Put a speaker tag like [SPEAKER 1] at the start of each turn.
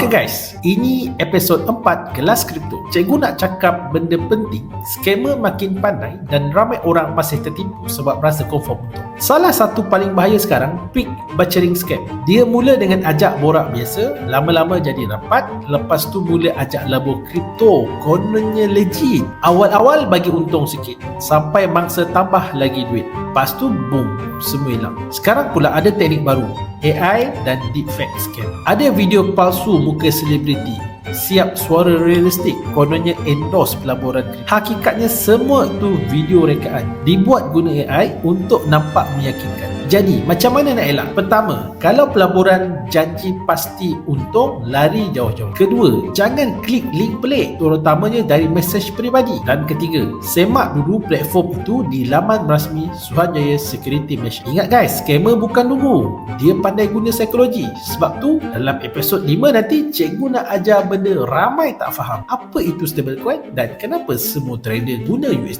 [SPEAKER 1] Alright guys, ini episod 4 Kelas Kripto. Cikgu nak cakap benda penting. Scammer makin pandai dan ramai orang masih tertipu sebab rasa confirm untung. Salah satu paling bahaya sekarang, pick butchering scam. Dia mula dengan ajak borak biasa, lama-lama jadi rapat, lepas tu mula ajak labur kripto. Kononnya legit. Awal-awal bagi untung sikit, sampai mangsa tambah lagi duit. Lepas tu boom, semua hilang. Sekarang pula ada teknik baru, AI dan deepfake scam. Ada video palsu muka selebriti, siap suara realistik, kononnya endorse pelaburan kripto. Hakikatnya semua tu video rekaan, dibuat guna AI untuk nampak meyakinkan. Jadi macam mana nak elak? Pertama, kalau pelaburan janji pasti untung, lari jauh-jauh. Kedua, jangan klik link pelik, terutamanya dari mesej peribadi. Dan ketiga, semak dulu platform itu di laman rasmi Suruhanjaya Security Malaysia. Ingat guys, scammer bukan dungu, dia pandai guna psikologi. Sebab tu dalam episod 5 nanti cikgu nak ajar benda ramai tak faham. Apa itu stablecoin dan kenapa semua trader guna USD.